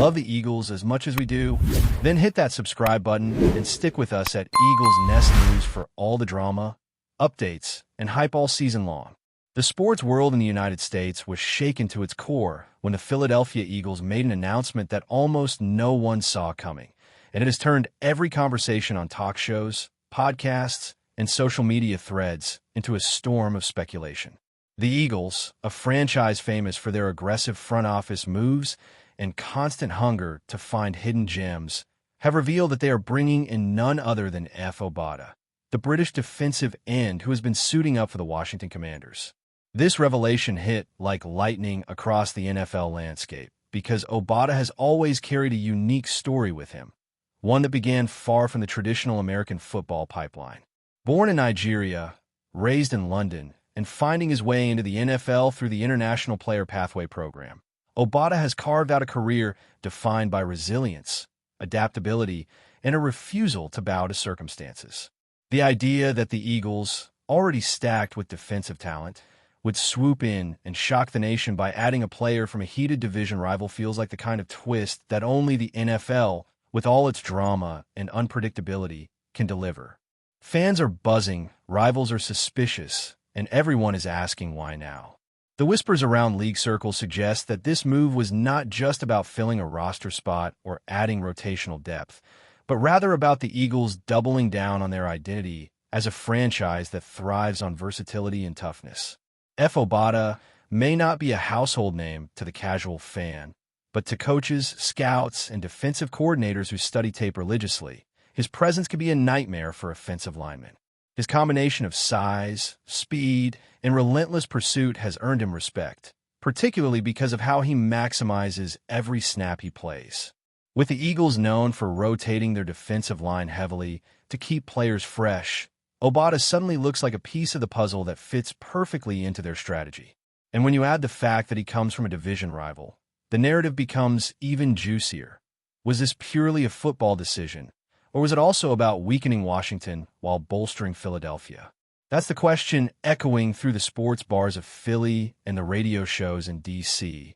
Love the Eagles as much as we do? Then hit that subscribe button and stick with us at Eagles Nest News for all the drama, updates, and hype all season long. The sports world in the United States was shaken to its core when the Philadelphia Eagles made an announcement that almost no one saw coming, and it has turned every conversation on talk shows, podcasts, and social media threads into a storm of speculation. The Eagles, a franchise famous for their aggressive front office moves and constant hunger to find hidden gems, have revealed that they are bringing in none other than Efe Obada, the British defensive end who has been suiting up for the Washington Commanders. This revelation hit like lightning across the NFL landscape because Obada has always carried a unique story with him, one that began far from the traditional American football pipeline. Born in Nigeria, raised in London, and finding his way into the NFL through the International Player Pathway program, Obada has carved out a career defined by resilience, adaptability, and a refusal to bow to circumstances. The idea that the Eagles, already stacked with defensive talent, would swoop in and shock the nation by adding a player from a heated division rival feels like the kind of twist that only the NFL, with all its drama and unpredictability, can deliver. Fans are buzzing, rivals are suspicious, and everyone is asking why now. The whispers around league circles suggest that this move was not just about filling a roster spot or adding rotational depth, but rather about the Eagles doubling down on their identity as a franchise that thrives on versatility and toughness. Efe Obada may not be a household name to the casual fan, but to coaches, scouts, and defensive coordinators who study tape religiously, his presence could be a nightmare for offensive linemen. His combination of size, speed, and relentless pursuit has earned him respect, particularly because of how he maximizes every snap he plays. With the Eagles known for rotating their defensive line heavily to keep players fresh, Obada suddenly looks like a piece of the puzzle that fits perfectly into their strategy. And when you add the fact that he comes from a division rival, the narrative becomes even juicier. Was this purely a football decision, or was it also about weakening Washington while bolstering Philadelphia? That's the question echoing through the sports bars of Philly and the radio shows in D.C.,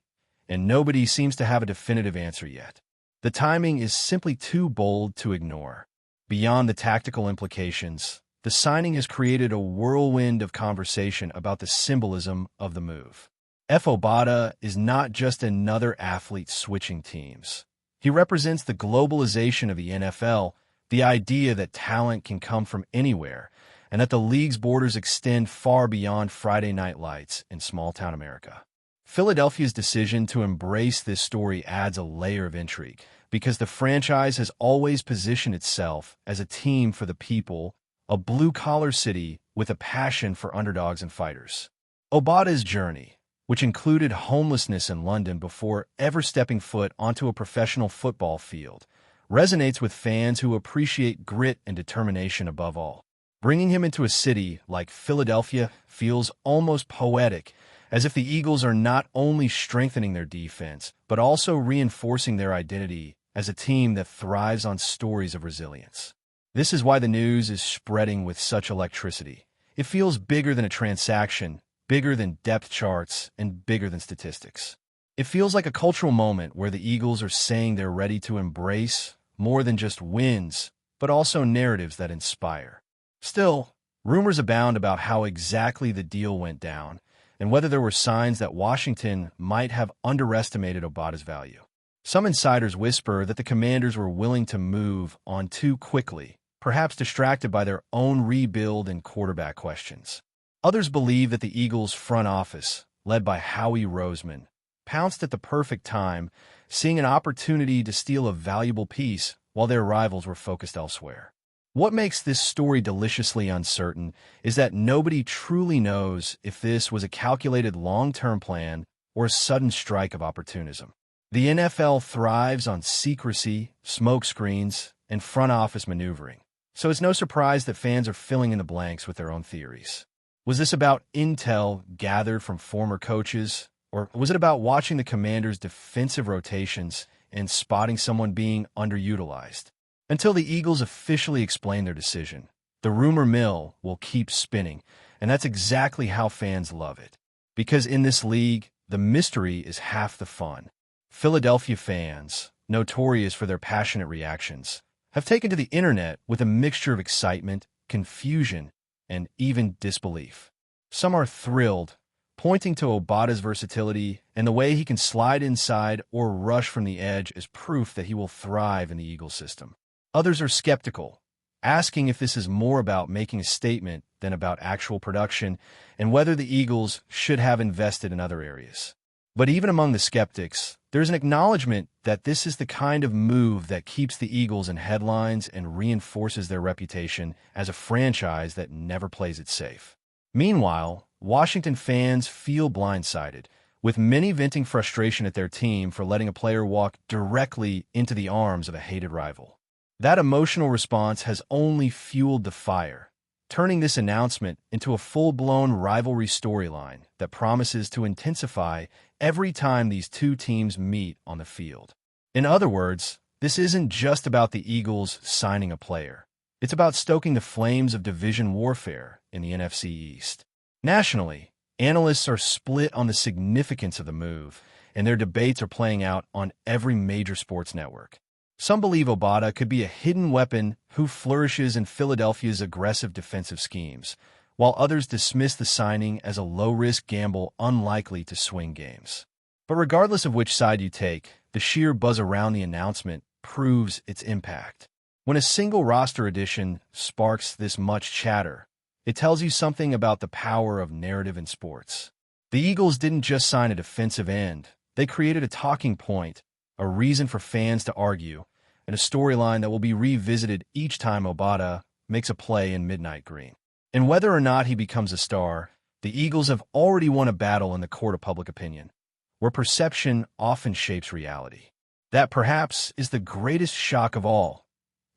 and nobody seems to have a definitive answer yet. The timing is simply too bold to ignore. Beyond the tactical implications, the signing has created a whirlwind of conversation about the symbolism of the move. Efe Obada is not just another athlete switching teams. He represents the globalization of the NFL, the idea that talent can come from anywhere, and that the league's borders extend far beyond Friday night lights in small-town America. Philadelphia's decision to embrace this story adds a layer of intrigue, because the franchise has always positioned itself as a team for the people, a blue-collar city with a passion for underdogs and fighters. Obada's journey, which included homelessness in London before ever stepping foot onto a professional football field, resonates with fans who appreciate grit and determination above all. Bringing him into a city like Philadelphia feels almost poetic, as if the Eagles are not only strengthening their defense, but also reinforcing their identity as a team that thrives on stories of resilience. This is why the news is spreading with such electricity. It feels bigger than a transaction, bigger than depth charts, and bigger than statistics. It feels like a cultural moment where the Eagles are saying they're ready to embrace more than just wins, but also narratives that inspire. Still, rumors abound about how exactly the deal went down and whether there were signs that Washington might have underestimated Obada's value. Some insiders whisper that the Commanders were willing to move on too quickly, perhaps distracted by their own rebuild and quarterback questions. Others believe that the Eagles' front office, led by Howie Roseman, pounced at the perfect time, seeing an opportunity to steal a valuable piece while their rivals were focused elsewhere. What makes this story deliciously uncertain is that nobody truly knows if this was a calculated long-term plan or a sudden strike of opportunism. The NFL thrives on secrecy, smokescreens, and front office maneuvering, so it's no surprise that fans are filling in the blanks with their own theories. Was this about intel gathered from former coaches, or was it about watching the Commanders' defensive rotations and spotting someone being underutilized? Until the Eagles officially explain their decision, the rumor mill will keep spinning, and that's exactly how fans love it. Because in this league, the mystery is half the fun. Philadelphia fans, notorious for their passionate reactions, have taken to the internet with a mixture of excitement, confusion, and even disbelief. Some are thrilled, pointing to Obada's versatility and the way he can slide inside or rush from the edge as proof that he will thrive in the Eagles system. Others are skeptical, asking if this is more about making a statement than about actual production and whether the Eagles should have invested in other areas. But even among the skeptics, there's an acknowledgement that this is the kind of move that keeps the Eagles in headlines and reinforces their reputation as a franchise that never plays it safe. Meanwhile, Washington fans feel blindsided, with many venting frustration at their team for letting a player walk directly into the arms of a hated rival. That emotional response has only fueled the fire, turning this announcement into a full-blown rivalry storyline that promises to intensify every time these two teams meet on the field. In other words, this isn't just about the Eagles signing a player. It's about stoking the flames of division warfare in the NFC East. Nationally, analysts are split on the significance of the move, and their debates are playing out on every major sports network. Some believe Obada could be a hidden weapon who flourishes in Philadelphia's aggressive defensive schemes, while others dismiss the signing as a low-risk gamble unlikely to swing games. But regardless of which side you take, the sheer buzz around the announcement proves its impact. When a single roster addition sparks this much chatter, it tells you something about the power of narrative in sports. The Eagles didn't just sign a defensive end, they created a talking point, a reason for fans to argue, and a storyline that will be revisited each time Obada makes a play in midnight green. And whether or not he becomes a star, the Eagles have already won a battle in the court of public opinion, where perception often shapes reality. That perhaps is the greatest shock of all.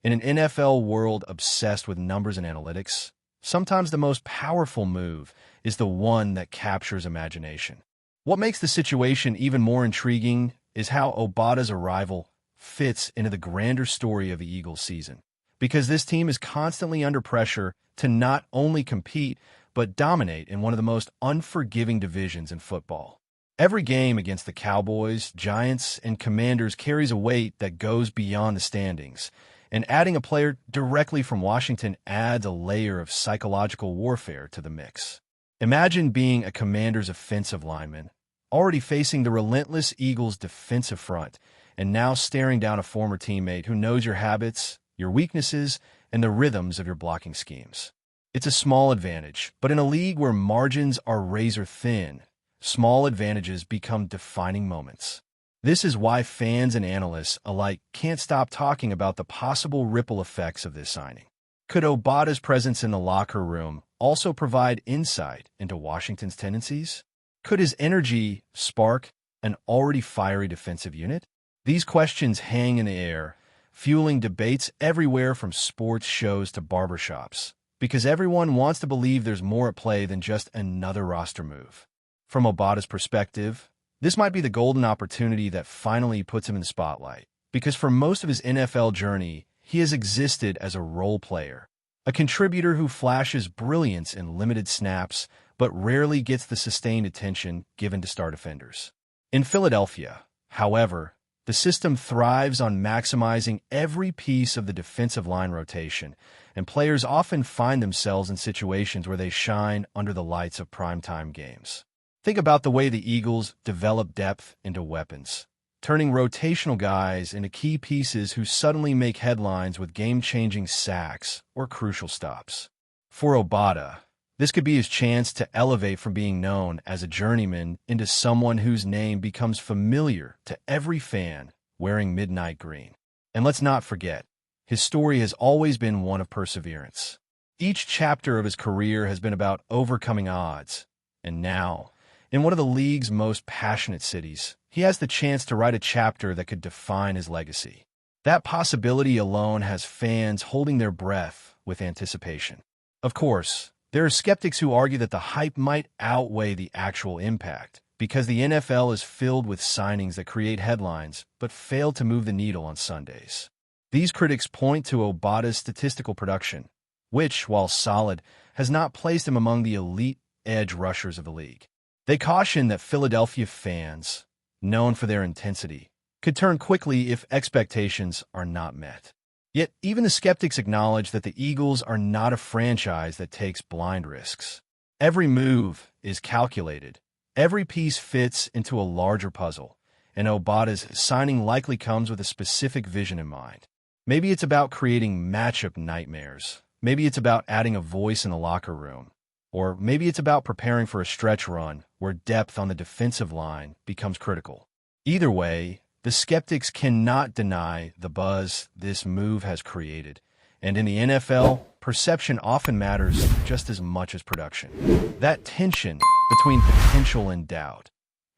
In an NFL world obsessed with numbers and analytics, sometimes the most powerful move is the one that captures imagination. What makes the situation even more intriguing is how Obada's arrival fits into the grander story of the Eagles season. Because this team is constantly under pressure to not only compete, but dominate in one of the most unforgiving divisions in football. Every game against the Cowboys, Giants, and Commanders carries a weight that goes beyond the standings, and adding a player directly from Washington adds a layer of psychological warfare to the mix. Imagine being a Commanders offensive lineman, already facing the relentless Eagles' defensive front, and now staring down a former teammate who knows your habits, your weaknesses, and the rhythms of your blocking schemes. It's a small advantage, but in a league where margins are razor-thin, small advantages become defining moments. This is why fans and analysts alike can't stop talking about the possible ripple effects of this signing. Could Obada's presence in the locker room also provide insight into Washington's tendencies? Could his energy spark an already fiery defensive unit? These questions hang in the air, fueling debates everywhere from sports shows to barbershops, because everyone wants to believe there's more at play than just another roster move. From Obada's perspective, this might be the golden opportunity that finally puts him in the spotlight, because for most of his NFL journey, he has existed as a role player, a contributor who flashes brilliance in limited snaps, but rarely gets the sustained attention given to star defenders. In Philadelphia, however, the system thrives on maximizing every piece of the defensive line rotation, and players often find themselves in situations where they shine under the lights of primetime games. Think about the way the Eagles develop depth into weapons, turning rotational guys into key pieces who suddenly make headlines with game-changing sacks or crucial stops. For Obada, this could be his chance to elevate from being known as a journeyman into someone whose name becomes familiar to every fan wearing midnight green. And let's not forget, his story has always been one of perseverance. Each chapter of his career has been about overcoming odds, and now, in one of the league's most passionate cities, he has the chance to write a chapter that could define his legacy. That possibility alone has fans holding their breath with anticipation. Of course, there are skeptics who argue that the hype might outweigh the actual impact, because the NFL is filled with signings that create headlines but fail to move the needle on Sundays. These critics point to Obada's statistical production, which, while solid, has not placed him among the elite edge rushers of the league. They caution that Philadelphia fans, known for their intensity, could turn quickly if expectations are not met. Yet, even the skeptics acknowledge that the Eagles are not a franchise that takes blind risks. Every move is calculated. Every piece fits into a larger puzzle, and Obada's signing likely comes with a specific vision in mind. Maybe it's about creating matchup nightmares. Maybe it's about adding a voice in the locker room. Or maybe it's about preparing for a stretch run where depth on the defensive line becomes critical. Either way, the skeptics cannot deny the buzz this move has created. And in the NFL, perception often matters just as much as production. That tension between potential and doubt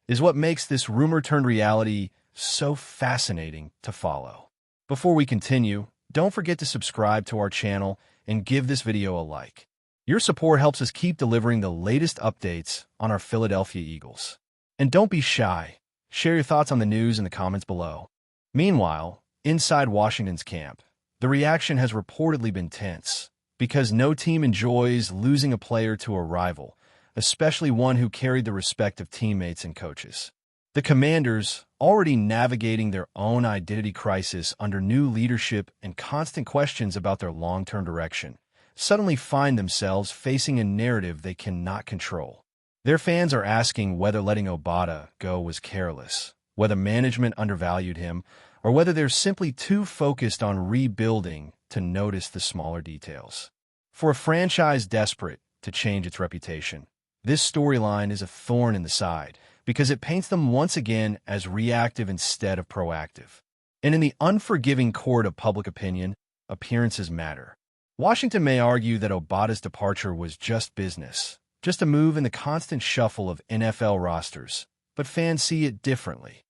is what makes this rumor-turned-reality so fascinating to follow. Before we continue, don't forget to subscribe to our channel and give this video a like. Your support helps us keep delivering the latest updates on our Philadelphia Eagles. And don't be shy. Share your thoughts on the news in the comments below. Meanwhile, inside Washington's camp, the reaction has reportedly been tense because no team enjoys losing a player to a rival, especially one who carried the respect of teammates and coaches. The Commanders, already navigating their own identity crisis under new leadership and constant questions about their long-term direction, suddenly find themselves facing a narrative they cannot control. Their fans are asking whether letting Obada go was careless, whether management undervalued him, or whether they're simply too focused on rebuilding to notice the smaller details. For a franchise desperate to change its reputation, this storyline is a thorn in the side because it paints them once again as reactive instead of proactive. And in the unforgiving court of public opinion, appearances matter. Washington may argue that Obada's departure was just business, just a move in the constant shuffle of NFL rosters, but fans see it differently.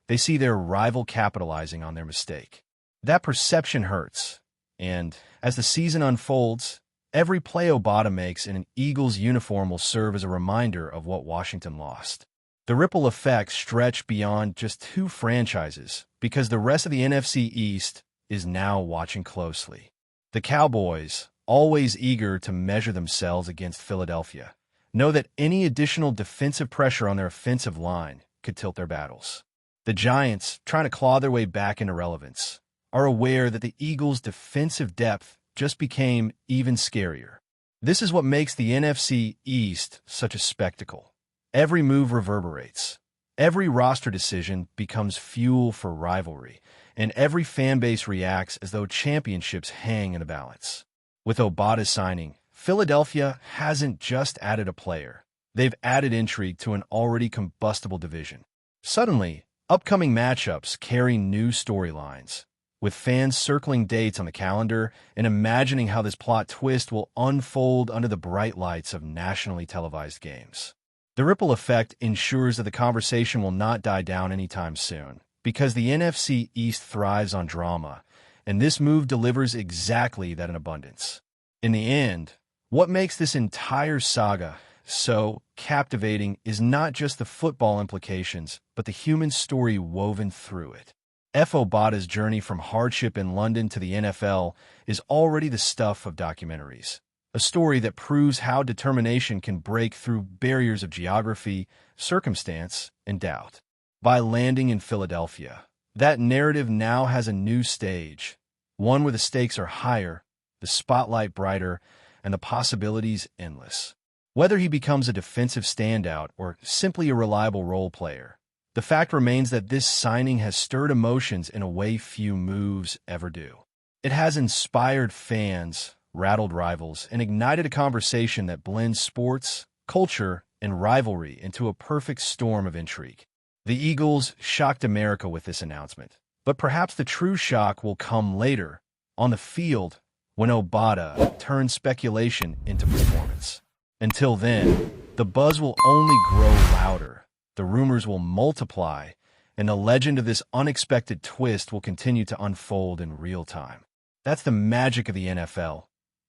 They see their rival capitalizing on their mistake. That perception hurts, and as the season unfolds, every play Obada makes in an Eagles uniform will serve as a reminder of what Washington lost. The ripple effects stretch beyond just two franchises because the rest of the NFC East is now watching closely. The Cowboys, always eager to measure themselves against Philadelphia, know that any additional defensive pressure on their offensive line could tilt their battles. The Giants, trying to claw their way back into relevance, are aware that the Eagles' defensive depth just became even scarier. This is what makes the NFC East such a spectacle. Every move reverberates. Every roster decision becomes fuel for rivalry, and every fan base reacts as though championships hang in the balance. With Obada's signing, Philadelphia hasn't just added a player. They've added intrigue to an already combustible division. Suddenly, upcoming matchups carry new storylines, with fans circling dates on the calendar and imagining how this plot twist will unfold under the bright lights of nationally televised games. The ripple effect ensures that the conversation will not die down anytime soon, because the NFC East thrives on drama, and this move delivers exactly that in abundance. In the end, what makes this entire saga so captivating is not just the football implications, but the human story woven through it. Efe Obada's journey from hardship in London to the NFL is already the stuff of documentaries. A story that proves how determination can break through barriers of geography, circumstance, and doubt. By landing in Philadelphia, that narrative now has a new stage, one where the stakes are higher, the spotlight brighter, and the possibilities endless. Whether he becomes a defensive standout or simply a reliable role player, the fact remains that this signing has stirred emotions in a way few moves ever do. It has inspired fans, rattled rivals, and ignited a conversation that blends sports, culture, and rivalry into a perfect storm of intrigue. The Eagles shocked America with this announcement, but perhaps the true shock will come later, on the field, when Obada turns speculation into performance. Until then, the buzz will only grow louder, the rumors will multiply, and the legend of this unexpected twist will continue to unfold in real time. That's the magic of the NFL.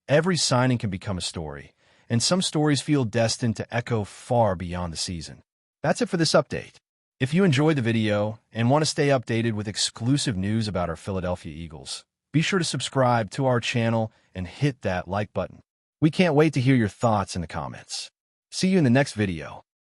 Every signing can become a story, and some stories feel destined to echo far beyond the season. That's it for this update. If you enjoyed the video and want to stay updated with exclusive news about our Philadelphia Eagles, be sure to subscribe to our channel and hit that like button. We can't wait to hear your thoughts in the comments. See you in the next video.